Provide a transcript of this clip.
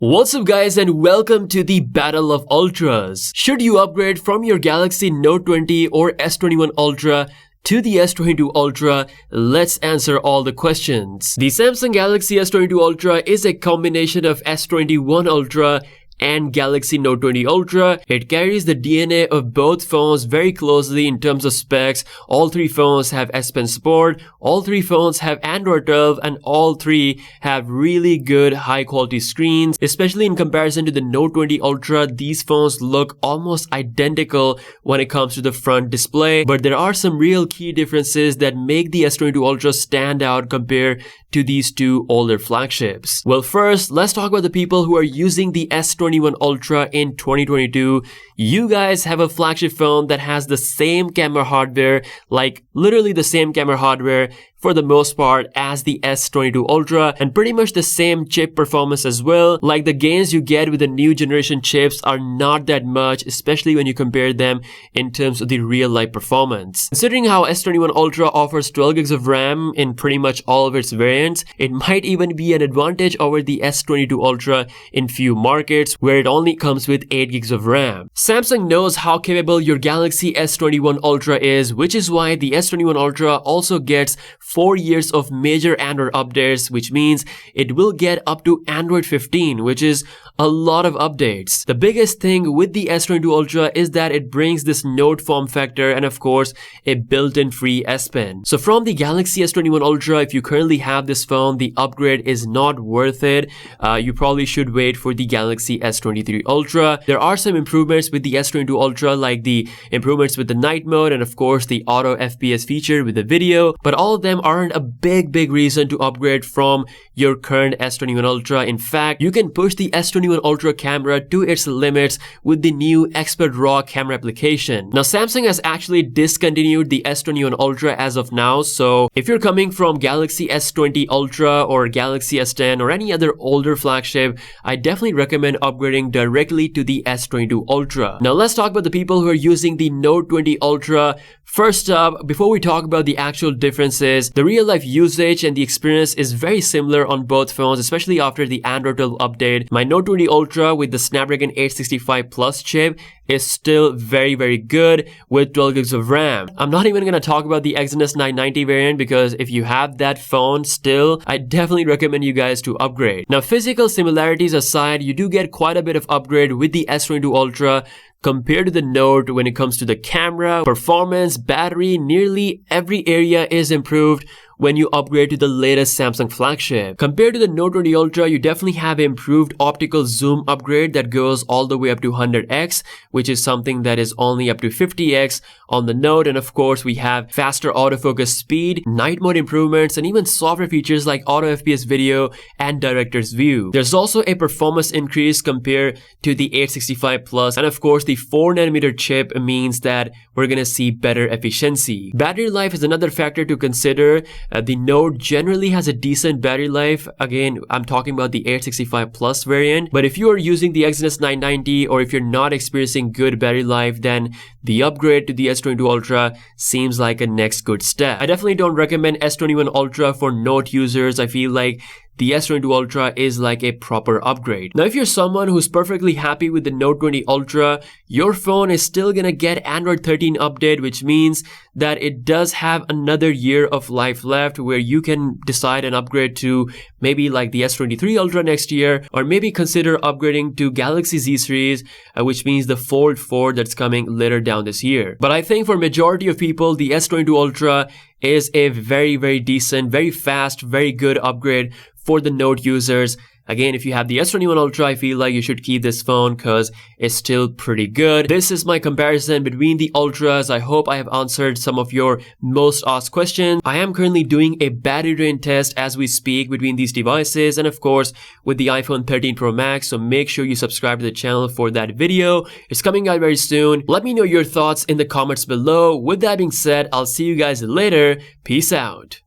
What's up guys, and welcome to the Battle of Ultras. Should you upgrade from your Galaxy Note 20 or S21 Ultra to the S22 Ultra? Let's answer all the questions. The Samsung Galaxy S22 Ultra is a combination of S21 Ultra and Galaxy Note 20 Ultra. It carries the DNA of both phones very closely in terms of specs. All three phones have S Pen support, all three phones have Android 12, and all three have really good high quality screens. Especially in comparison to the Note 20 Ultra, these phones look almost identical when it comes to the front display, but there are some real key differences that make the S22 Ultra stand out compared to these two older flagships. Well, first, let's talk about the people who are using the S21 Ultra in 2022. You guys have a flagship phone that has the same camera hardware, like literally the same camera hardware for the most part as the S22 Ultra, and pretty much the same chip performance as well. Like, the gains you get with the new generation chips are not that much, especially when you compare them in terms of the real life performance. Considering how S21 Ultra offers 12 gigs of RAM in pretty much all of its variants, it might even be an advantage over the S22 Ultra in few markets where it only comes with 8 gigs of RAM. Samsung knows how capable your Galaxy S21 Ultra is, which is why the S21 Ultra also gets 4 years of major Android updates, which means it will get up to Android 15, which is a lot of updates. The biggest thing with the S22 Ultra is that it brings this Note form factor and of course a built-in free S Pen. So from the Galaxy S21 Ultra, if you currently have this phone, the upgrade is not worth it. You probably should wait for the Galaxy S23 Ultra. There are some improvements with the S22 Ultra, like the improvements with the night mode and of course the auto FPS feature with the video, but all of them aren't a big reason to upgrade from your current S21 Ultra. In fact, you can push the S21 Ultra camera to its limits with the new Expert RAW camera application. Now, Samsung has actually discontinued the S21 Ultra as of now, so if you're coming from Galaxy S20 Ultra or Galaxy S10 or any other older flagship, I definitely recommend upgrading directly to the S22 Ultra. Now, let's talk about the people who are using the Note 20 Ultra. First up, before we talk about the actual differences, the real life usage and the experience is very similar on both phones, especially after the Android 12 update. My Note 20 Ultra with the Snapdragon 865 Plus chip is still very good with 12 gigs of RAM. I'm not even gonna talk about the Exynos 990 variant because if you have that phone still, I definitely recommend you guys to upgrade. Now, physical similarities aside, you do get quite a bit of upgrade with the S22 Ultra compared to the Note when it comes to the camera, performance, battery. Nearly every area is improved when you upgrade to the latest Samsung flagship. Compared to the Note 20 Ultra, you definitely have improved optical zoom upgrade that goes all the way up to 100x, which is something that is only up to 50x on the Note. And of course, we have faster autofocus speed, night mode improvements, and even software features like auto FPS video and director's view. There's also a performance increase compared to the 865 Plus, and of course, the 4nm chip means that we're gonna see better efficiency. Battery life is another factor to consider. The Note generally has a decent battery life. Again, I'm talking about the 865 Plus variant. But if you are using the Exynos 990 or if you're not experiencing good battery life, then the upgrade to the S22 Ultra seems like a next good step. I definitely don't recommend S21 Ultra for Note users. I feel like the S22 Ultra is like a proper upgrade. Now, if you're someone who's perfectly happy with the Note 20 Ultra, your phone is still gonna get Android 13 update, which means that it does have another year of life left where you can decide and upgrade to maybe like the S23 Ultra next year, or maybe consider upgrading to Galaxy Z series, which means the Fold 4 that's coming later down this year. But I think for majority of people, the S22 Ultra is a very decent, very fast, very good upgrade for the Note users. Again, if you have the S21 Ultra, I feel like you should keep this phone because it's still pretty good. This is my comparison between the Ultras. I hope I have answered some of your most asked questions. I am currently doing a battery drain test as we speak between these devices and of course with the iPhone 13 Pro Max, so make sure you subscribe to the channel for that video. It's coming out very soon. Let me know your thoughts in the comments below. With that being said, I'll see you guys later. Peace out.